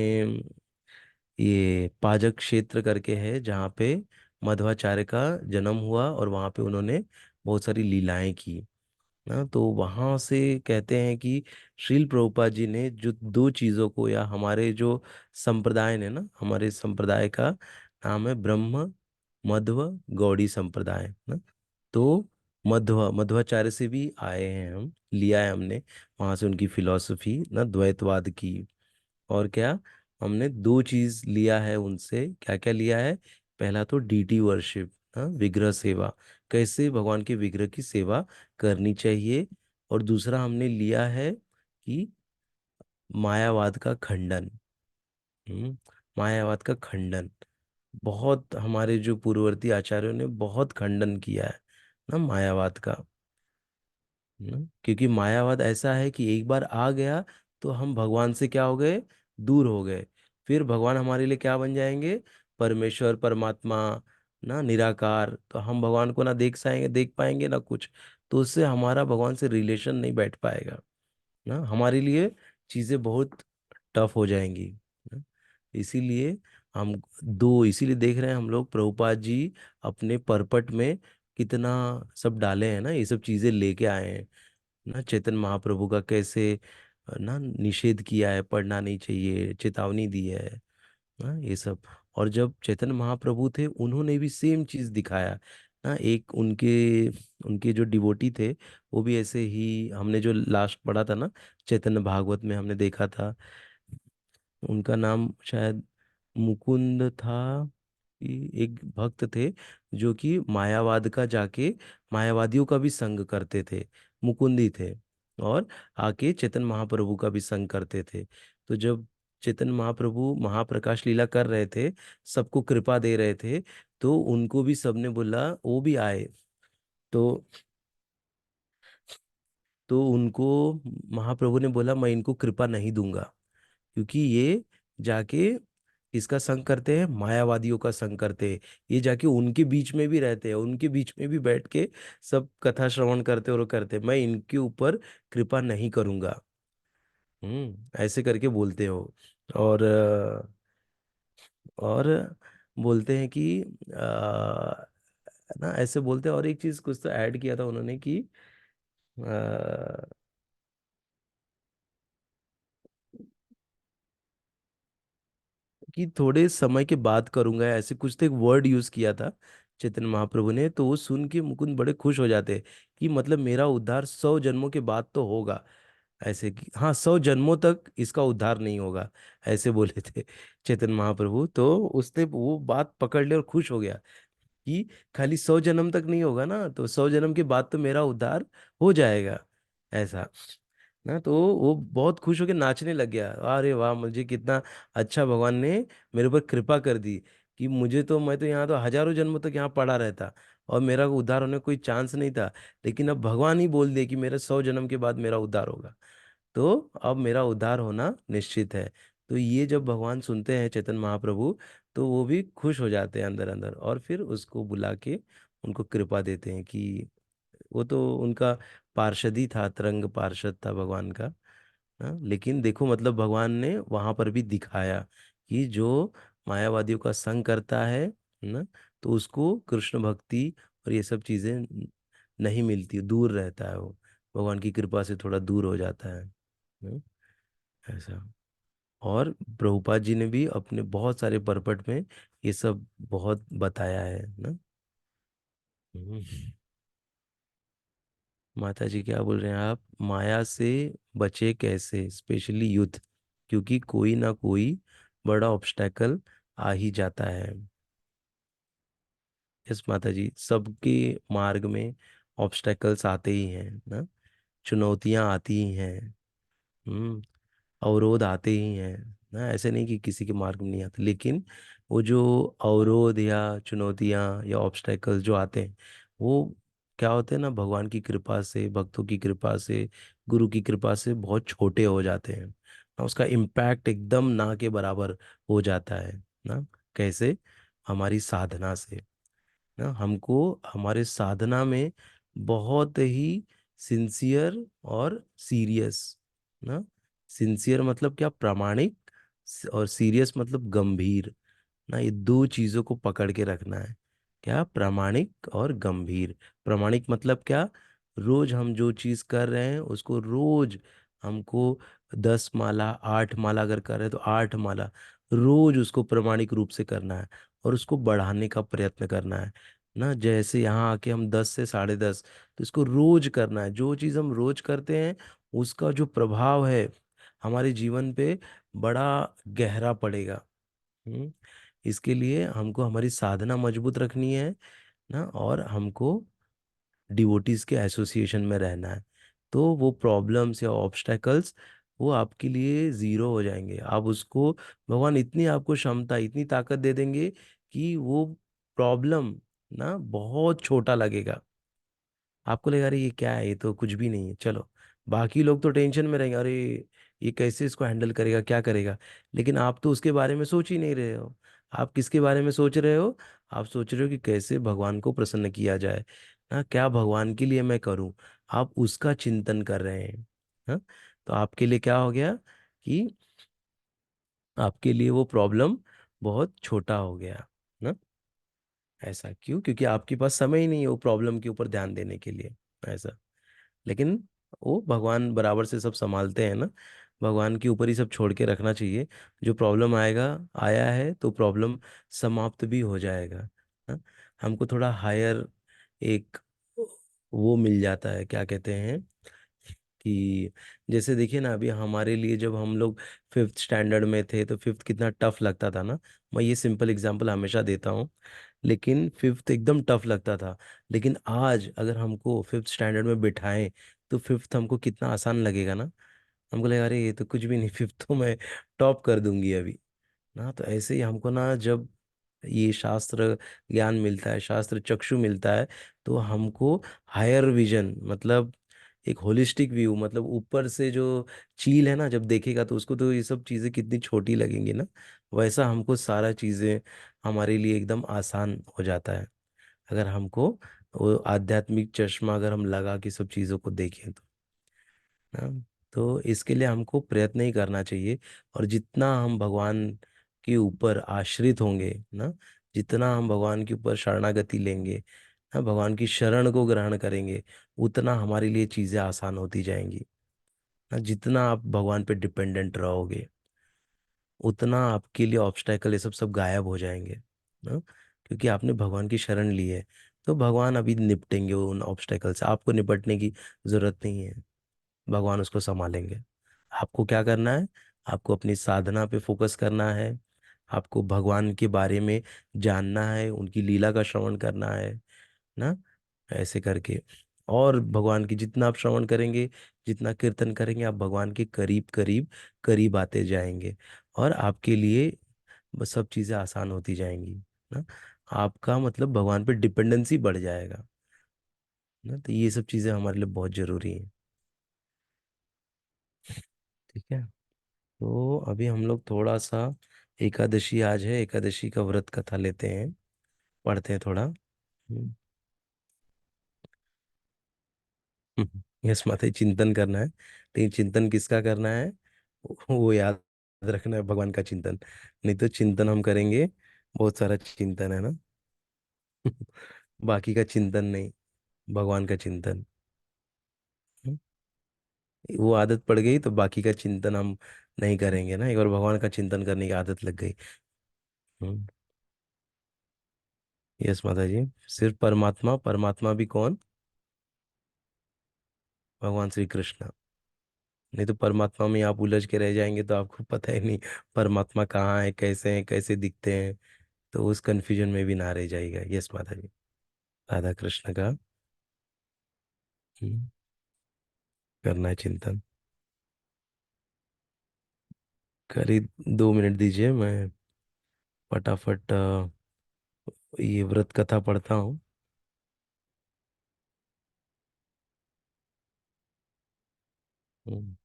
ये पाजक क्षेत्र करके है जहाँ पे मध्वाचार्य का जन्म हुआ, और वहाँ पे उन्होंने बहुत सारी लीलाएं की ना। तो वहाँ से कहते हैं कि श्रील प्रभुपाद जी ने जो दो चीज़ों को, या हमारे जो संप्रदाय ने ना, हमारे संप्रदाय का नाम है ब्रह्म मध्व गौड़ी संप्रदाय ना। तो मध्वाचार्य से भी आए हैं हम, लिया है हमने वहाँ से उनकी फिलॉसफी ना, द्वैतवाद की। और क्या, हमने दो चीज लिया है उनसे, क्या क्या लिया है। पहला तो डीटी वर्शिप, विग्रह सेवा, कैसे भगवान के विग्रह की सेवा करनी चाहिए। और दूसरा हमने लिया है कि मायावाद का खंडन। हम्म, मायावाद का खंडन बहुत हमारे जो पूर्ववर्ती आचार्यों ने बहुत खंडन किया है ना मायावाद का। क्योंकि मायावाद ऐसा है कि एक बार आ गया तो हम भगवान से क्या हो गए, दूर हो गए। फिर भगवान हमारे लिए क्या बन जाएंगे, परमेश्वर परमात्मा ना, निराकार। तो हम भगवान को ना देख पाएंगे ना कुछ, तो उससे हमारा भगवान से रिलेशन नहीं बैठ पाएगा ना, हमारे लिए चीजें बहुत टफ हो जाएंगी ना? इसीलिए हम दो, इसीलिए देख रहे हैं हम लोग प्रभुपाद जी अपने परपट में कितना सब डाले हैं ना, ये सब चीजें लेके आए हैं ना। चैतन्य महाप्रभु का कैसे ना निषेध किया है, पढ़ना नहीं चाहिए, चेतावनी दी है ना, ये सब। और जब चैतन्य महाप्रभु थे, उन्होंने भी सेम चीज दिखाया ना। एक उनके उनके जो डिवोटी थे, वो भी ऐसे ही, हमने जो लास्ट पढ़ा था ना चैतन्य भागवत में, हमने देखा था उनका नाम शायद मुकुंद था। एक भक्त थे जो कि मायावाद का जाके मायावादियों का भी संग करते थे, मुकुंदी थे। और आके चेतन महाप्रभु का भी संग करते थे। तो जब चैतन्य महाप्रभु महाप्रकाश लीला कर रहे थे, सबको कृपा दे रहे थे, तो उनको भी सबने बोला, वो भी आए। तो उनको महाप्रभु ने बोला, मैं इनको कृपा नहीं दूंगा, क्योंकि ये जाके इसका संग करते हैं, मायावादियों का संग करते हैं। ये जाके उनके बीच में भी रहते हैं, उनके बीच में भी बैठ के सब कथा श्रवण करते और करते, मैं इनके ऊपर कृपा नहीं करूंगा। ऐसे करके बोलते हो। और और बोलते हैं कि ना ऐसे बोलते हैं। और एक चीज कुछ तो ऐड किया था उन्होंने कि थोड़े समय के बाद करूंगा, ऐसे कुछ तो एक वर्ड यूज किया था चैतन्य महाप्रभु ने। तो वो सुन के मुकुंद बड़े खुश हो जाते हैं कि मतलब मेरा उद्धार 100 जन्मों के बाद तो होगा। ऐसे कि हाँ, 100 जन्मों तक इसका उद्धार नहीं होगा, ऐसे बोले थे चैतन्य महाप्रभु। तो उसने वो बात पकड़ ली और खुश हो गया कि खाली 100 जन्म तक नहीं होगा ना, तो 100 जन्म के बाद तो मेरा उद्धार हो जाएगा, ऐसा ना। तो वो बहुत खुश होकर नाचने लग गया, अरे वाह, मुझे कितना अच्छा भगवान ने मेरे ऊपर कृपा कर दी कि मुझे तो, मैं तो यहाँ तो हजारों जन्म तक यहाँ पड़ा रहता और मेरा उद्धार होने का कोई चांस नहीं था, लेकिन अब भगवान ही बोल दे कि मेरे 100 जन्म के बाद मेरा उद्धार होगा, तो अब मेरा उद्धार होना निश्चित है। तो ये जब भगवान सुनते हैं चैतन्य महाप्रभु, तो वो भी खुश हो जाते हैं अंदर अंदर, और फिर उसको बुला के उनको कृपा देते हैं कि वो तो उनका पार्षद ही था, तरंग पार्षद था भगवान का। हाँ, लेकिन देखो मतलब भगवान ने वहां पर भी दिखाया कि जो मायावादियों का संग करता है ना, तो उसको कृष्ण भक्ति और ये सब चीजें नहीं मिलती, दूर रहता है वो, भगवान की कृपा से थोड़ा दूर हो जाता है ना, ऐसा। और प्रभुपाद जी ने भी अपने बहुत सारे परपट में ये सब बहुत बताया है ना। हम्म। माता जी क्या बोल रहे हैं आप? माया से बचे कैसे, स्पेशली यूथ, क्योंकि कोई ना कोई बड़ा ऑब्स्टेकल आ ही जाता है। यस माता जी, सबके मार्ग में ऑब्स्टेकल्स आते ही हैं ना, चुनौतियां आती ही हैं। हम्म अवरोध आते ही हैं ना, ऐसे नहीं कि किसी के मार्ग में नहीं आते, लेकिन वो जो अवरोध या चुनौतियां या ऑब्स्टेकल्स जो आते हैं, वो क्या होते हैं ना, भगवान की कृपा से, भक्तों की कृपा से, गुरु की कृपा से बहुत छोटे हो जाते हैं ना, उसका इम्पैक्ट एकदम ना के बराबर हो जाता है ना। कैसे? हमारी साधना से ना, हमको हमारे साधना में बहुत ही सिंसियर और सीरियस ना, सिंसियर मतलब क्या, प्रामाणिक, और सीरियस मतलब गंभीर ना, ये दो चीजों को पकड़ के रखना है। क्या? प्रामाणिक और गंभीर। प्रामाणिक मतलब क्या? रोज हम जो चीज कर रहे हैं उसको रोज हमको 10 माला, 8 माला अगर कर रहे हैं तो 8 माला रोज उसको प्रामाणिक रूप से करना है, और उसको बढ़ाने का प्रयत्न करना है ना। जैसे यहाँ आके हम 10 से 10:30, तो इसको रोज करना है। जो चीज हम रोज करते हैं उसका जो प्रभाव है हमारे जीवन पे बड़ा गहरा पड़ेगा। हम्म इसके लिए हमको हमारी साधना मजबूत रखनी है ना, और हमको डिवोटीज के एसोसिएशन में रहना है। तो वो प्रॉब्लम्स या ऑब्स्टेकल्स वो आपके लिए जीरो हो जाएंगे। आप उसको, भगवान इतनी आपको क्षमता, इतनी ताकत दे देंगे कि वो प्रॉब्लम ना बहुत छोटा लगेगा। आपको लगेगा अरे ये क्या है, ये तो कुछ भी नहीं है, चलो। बाकी लोग तो टेंशन में रहेंगे, अरे ये कैसे इसको हैंडल करेगा, क्या करेगा, लेकिन आप तो उसके बारे में सोच ही नहीं रहे हो। आप किसके बारे में सोच रहे हो? आप सोच रहे हो कि कैसे भगवान को प्रसन्न किया जाए ना, क्या भगवान के लिए मैं करूं। आप उसका चिंतन कर रहे हैं। हाँ, तो आपके लिए क्या हो गया कि आपके लिए वो प्रॉब्लम बहुत छोटा हो गया ना। ऐसा क्यों? क्योंकि आपके पास समय ही नहीं है वो प्रॉब्लम के ऊपर ध्यान देने के लिए, ऐसा। लेकिन वो भगवान बराबर से सब संभालते हैं ना, भगवान के ऊपर ही सब छोड़ के रखना चाहिए। जो प्रॉब्लम आएगा, आया है तो प्रॉब्लम समाप्त भी हो जाएगा ना। हमको थोड़ा हायर एक वो मिल जाता है, क्या कहते हैं कि जैसे देखिए ना, अभी हमारे लिए जब हम लोग 5th स्टैंडर्ड में थे तो 5th कितना टफ लगता था ना। मैं ये सिंपल एग्जांपल हमेशा देता हूँ, लेकिन 5th एकदम टफ लगता था। लेकिन आज अगर हमको 5th स्टैंडर्ड में बिठाएं तो 5th हमको कितना आसान लगेगा ना। हमको लगा अरे ये तो कुछ भी नहीं, फिफ्थ तो मैं टॉप कर दूंगी अभी ना। तो ऐसे ही हमको ना जब ये शास्त्र ज्ञान मिलता है, शास्त्र चक्षु मिलता है, तो हमको हायर विजन, मतलब एक होलिस्टिक व्यू, मतलब ऊपर से जो चील है ना जब देखेगा तो उसको तो ये सब चीज़ें कितनी छोटी लगेंगी ना, वैसा हमको सारा चीज़ें हमारे लिए एकदम आसान हो जाता है अगर हमको वो आध्यात्मिक चश्मा अगर हम लगा के सब चीज़ों को देखें तो ना। तो इसके लिए हमको प्रयत्न ही करना चाहिए। और जितना हम भगवान के ऊपर आश्रित होंगे ना, जितना हम भगवान के ऊपर शरणागति लेंगे ना, भगवान की शरण को ग्रहण करेंगे, उतना हमारे लिए चीज़ें आसान होती जाएंगी ना। जितना आप भगवान पे डिपेंडेंट रहोगे, उतना आपके लिए ऑब्स्टेकल ये सब सब गायब हो जाएंगे ना, क्योंकि आपने भगवान की शरण ली है। तो भगवान अभी निपटेंगे उन ऑब्स्टेकल से, आपको निपटने की जरूरत नहीं है, भगवान उसको संभालेंगे। आपको क्या करना है? आपको अपनी साधना पे फोकस करना है, आपको भगवान के बारे में जानना है, उनकी लीला का श्रवण करना है ना, ऐसे करके। और भगवान की जितना आप श्रवण करेंगे, जितना कीर्तन करेंगे, आप भगवान के करीब करीब करीब आते जाएंगे, और आपके लिए बस सब चीज़ें आसान होती जाएंगी ना। आपका मतलब भगवान पे डिपेंडेंसी बढ़ जाएगा ना। तो ये सब चीज़ें हमारे लिए बहुत ज़रूरी हैं। ठीक है। तो अभी हम लोग थोड़ा सा, एकादशी आज है, एकादशी का व्रत कथा लेते हैं, पढ़ते हैं थोड़ा। यस माता जी, चिंतन करना है, लेकिन चिंतन किसका करना है? वो याद रखना है, भगवान का चिंतन। नहीं तो चिंतन हम करेंगे, बहुत सारा चिंतन है ना। बाकी का चिंतन नहीं, भगवान का चिंतन। हम्म, वो आदत पड़ गई तो बाकी का चिंतन हम नहीं करेंगे ना, एक बार भगवान का चिंतन करने की आदत लग गई। हम्म, यस माता जी। सिर्फ परमात्मा, परमात्मा भी कौन? भगवान श्री कृष्ण। नहीं तो परमात्मा में आप उलझ के रह जाएंगे तो आपको पता ही नहीं परमात्मा कहाँ है, कैसे हैं, कैसे दिखते हैं। तो उस कंफ्यूजन में भी ना रह जाएगा। यस माता जी। राधा कृष्ण का हम्म, करना है चिंतन। करीब 2 मिनट दीजिए, मैं फटाफट ये व्रत कथा पढ़ता हूँ। हम्म,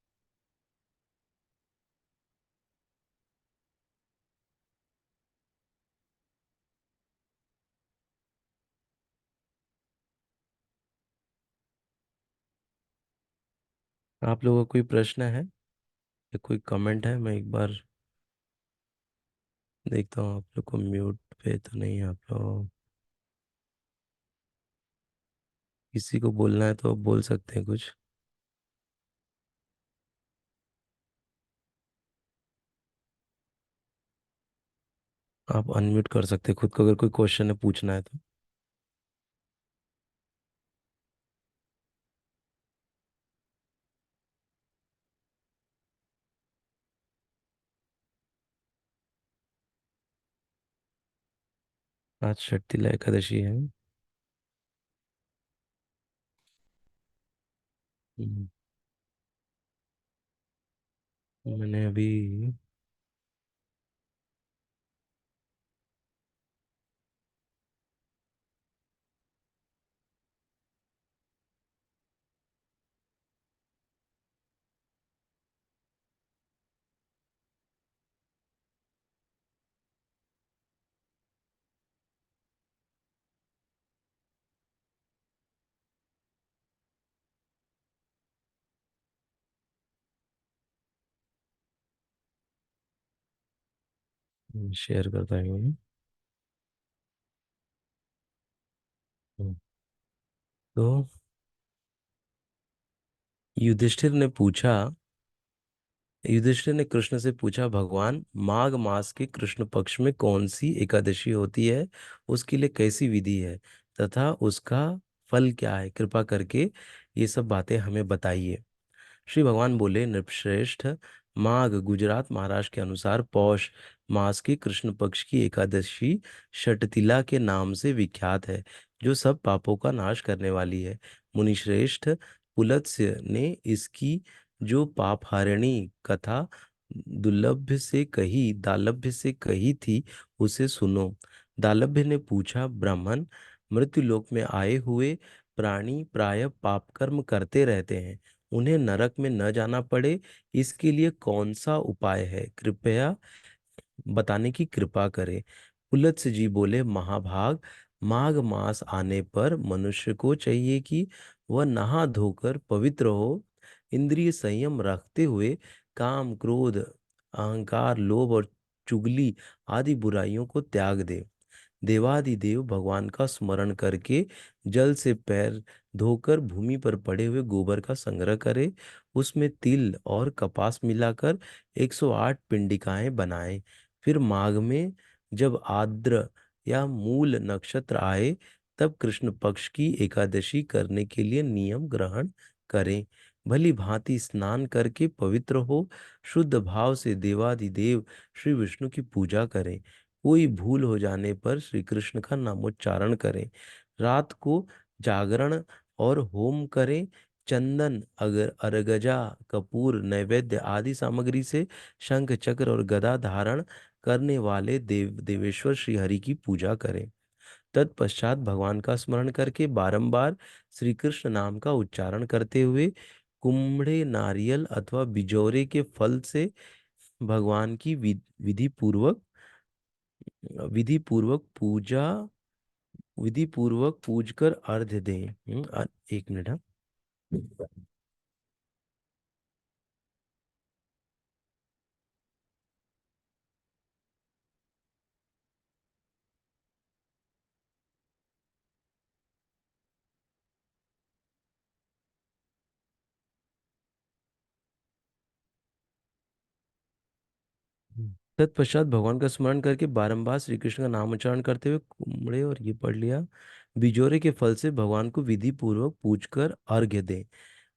आप लोगों को कोई प्रश्न है या कोई कमेंट है? मैं एक बार देखता हूँ, आप लोग को म्यूट पे तो नहीं है आप लोग? किसी को बोलना है तो बोल सकते हैं कुछ। आप अनम्यूट कर सकते हैं खुद को, अगर कोई क्वेश्चन है पूछना है तो। आज षटतिला एकादशी है। हम्म, मैंने अभी शेयर करता हूँ। हम्म, तो युधिष्ठिर ने पूछा, युधिष्ठिर ने कृष्ण से पूछा, भगवान, माघ मास के कृष्ण पक्ष में कौन सी एकादशी होती है, उसके लिए कैसी विधि है, तथा उसका फल क्या है, कृपा करके ये सब बातें हमें बताइए। श्री भगवान बोले, नृपश्रेष्ठ, माघ गुजरात महाराष्ट्र के अनुसार पौष मास की कृष्ण पक्ष की एकादशी षटतिला के नाम से विख्यात है, जो सब पापों का नाश करने वाली है। मुनिश्रेष्ठ, पुलत्स्य ने इसकी जो पापहारिणी कथा दालभ्य से कही थी, उसे सुनो। दालभ्य ने पूछा, ब्राह्मण, मृत्युलोक में आए हुए प्राणी प्रायः पाप कर्म करते रहते हैं, उन्हें नरक में न जाना पड़े, इसके लिए कौन सा उपाय है? कृपया बताने की कृपा करें। पुलत्स्य जी बोले, महाभाग, माघ मास आने पर मनुष्य को चाहिए कि वह नहा धोकर पवित्र हो, इंद्रिय संयम रखते हुए काम, क्रोध, अहंकार, लोभ और चुगली आदि बुराइयों को त्याग दे। देवादिदेव भगवान का स्मरण करके जल से पैर धोकर भूमि पर पड़े हुए गोबर का संग्रह करे, उसमें तिल और कपास मिलाकर 108 पिंडिकाएं बनाए। फिर माघ में जब आर्द्र या मूल नक्षत्र आए, तब कृष्ण पक्ष की एकादशी करने के लिए नियम ग्रहण करें। भली भांति स्नान करके पवित्र हो, शुद्ध भाव से देवादिदेव श्री विष्णु की पूजा करें। कोई भूल हो जाने पर श्री कृष्ण का नामोच्चारण करें। रात को जागरण और होम करें। चंदन, अगर अर्गजा, कपूर, नैवेद्य आदि सामग्री से शंख, चक्र और गदा धारण करने वाले देवेश्वर श्री हरि की पूजा करें। तत्पश्चात भगवान का स्मरण करके बारंबार श्री कृष्ण नाम का उच्चारण करते हुए कुम्भे नारियल अथवा बिजौरे के फल से भगवान की विधि पूर्वक पूजा विधि पूर्वक पूज कर अर्घ्य दें। एक मिनट, हाँ। तत्पश्चात भगवान का स्मरण करके बारंबार श्री कृष्ण का नाम उच्चारण करते हुए कुमड़े, और ये पढ़ लिया, बिजोरे के फल से भगवान को विधि पूर्वक पूज कर अर्घ्य दें।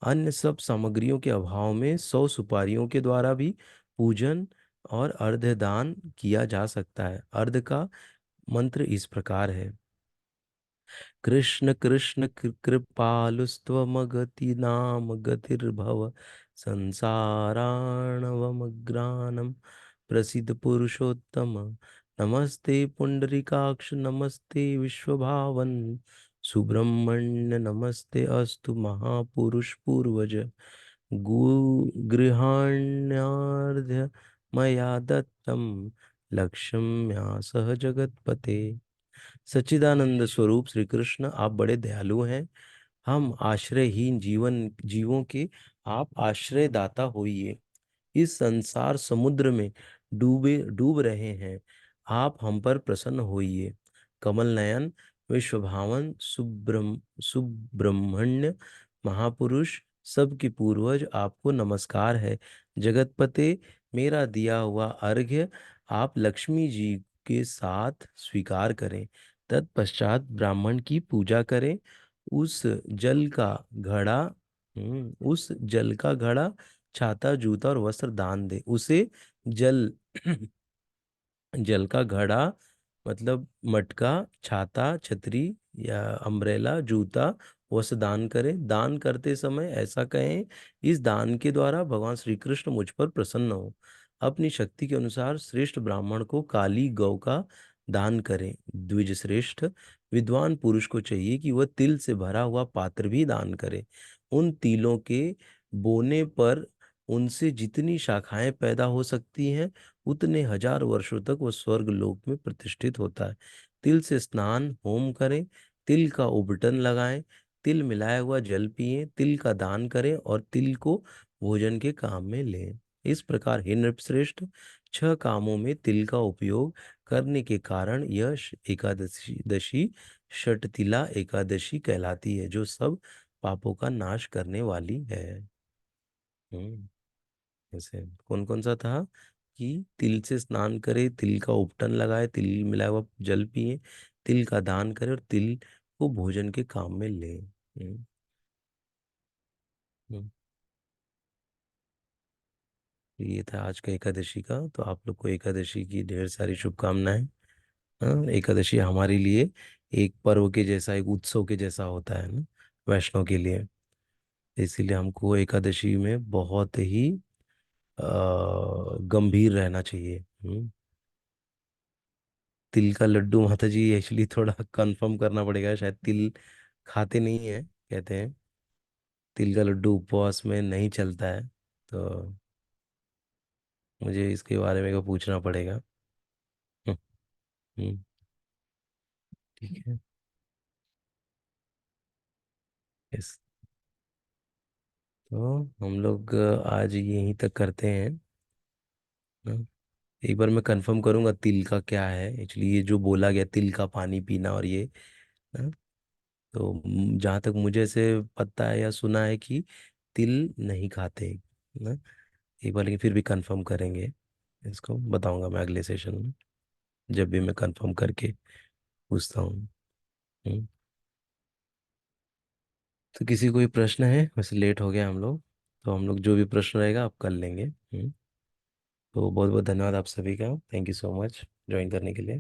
अन्य सब सामग्रियों के अभाव में 100 सुपारियों के द्वारा भी पूजन और अर्घ्य दान किया जा सकता है। अर्घ्य का मंत्र इस प्रकार है। कृष्ण कृष्ण कृपालुस्त्वमगति नाम गतिर्भव संसाराणवमग्रानं प्रसिद्ध पुरुषोत्तम। नमस्ते पुंडरीकाक्ष, नमस्ते विश्वभावन सुब्रह्मण्य, नमस्ते अस्तु महापुरुष पूर्वज। गृहाण्यार्घ्य मया दत्तम, लक्ष्म्या सह जगतपते। सच्चिदानंद स्वरूप श्री कृष्ण, आप बड़े दयालु हैं। हम आश्रयहीन जीवों के आप आश्रय दाता होइए। इस संसार समुद्र में डूब रहे हैं, आप हम पर प्रसन्न होइए। कमल नयन, विश्वभावन, सुब्रह्मण्य महापुरुष, सबके पूर्वज, आपको नमस्कार है। जगतपते, मेरा दिया हुआ अर्घ्य आप लक्ष्मी जी के साथ स्वीकार करें। तत्पश्चात ब्राह्मण की पूजा करें। उस जल का घड़ा उस जल का घड़ा, छाता, जूता और वस्त्र दान दे। उसे जल जल का घड़ा मतलब मटका, छाता, छतरी या अम्ब्रेला, जूता, वस्त्र दान करें। दान करते समय ऐसा कहें, इस दान के द्वारा भगवान श्री कृष्ण मुझ पर प्रसन्न हो। अपनी शक्ति के अनुसार श्रेष्ठ ब्राह्मण को काली गौ का दान करें। द्विज श्रेष्ठ विद्वान पुरुष को चाहिए कि वह तिल से भरा हुआ पात्र भी दान करे। उन तिलों के बोने पर उनसे जितनी शाखाएं पैदा हो सकती हैं, उतने हजार वर्षों तक वो स्वर्ग लोक में प्रतिष्ठित होता है। तिल से स्नान होम करें, तिल का उबटन लगाएं, तिल मिलाया हुआ जल पिएं, तिल का दान करें और तिल को भोजन के काम में लें। इस प्रकार हे नृपश्रेष्ठ, 6 कामों में तिल का उपयोग करने के कारण यह एकादशी दशी षटतिला एकादशी कहलाती है, जो सब पापों का नाश करने वाली है। हम्म जैसे कौन कौन सा था कि तिल से स्नान करे, तिल का उपटन लगाए, तिल मिलाया हुआ जल पिए, तिल का दान करे और तिल को भोजन के काम में ले। हम्म, ये था आज का एकादशी का। तो आप लोग को एकादशी की ढेर सारी शुभकामनाएं। हाँ, एकादशी हमारे लिए एक पर्व के जैसा, एक उत्सव के जैसा होता है ना, वैष्णव के लिए। इसीलिए हमको एकादशी में बहुत ही गंभीर रहना चाहिए। तिल का लड्डू माता जी एक्चुअली थोड़ा कंफर्म करना पड़ेगा, शायद तिल खाते नहीं है कहते हैं। तिल का लड्डू उपवास में नहीं चलता है, तो मुझे इसके बारे में को पूछना पड़ेगा। हम्म, हम्म, ठीक है। यस। तो हम लोग आज यहीं तक करते हैं। हाँ, एक बार मैं कंफर्म करूंगा तिल का क्या है एक्चुअली, ये जो बोला गया तिल का पानी पीना और ये। हाँ, तो जहाँ तक मुझे से पता है या सुना है कि तिल नहीं खाते ना। एक बार लेकिन फिर भी कंफर्म करेंगे, इसको बताऊंगा मैं अगले सेशन में, जब भी मैं कंफर्म करके पूछता हूँ। हम्म, तो किसी कोई प्रश्न है? वैसे लेट हो गया हम लोग, तो हम लोग जो भी प्रश्न रहेगा आप कर लेंगे। तो बहुत बहुत धन्यवाद आप सभी का, thank you so much join करने के लिए।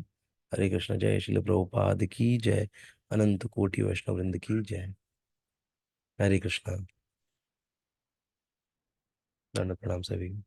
हरे कृष्ण, जय श्रील प्रभुपाद की जय, अनंत कोटि वैष्णव वृंद की जय। हरे कृष्णा। दंड प्रणाम सभी को।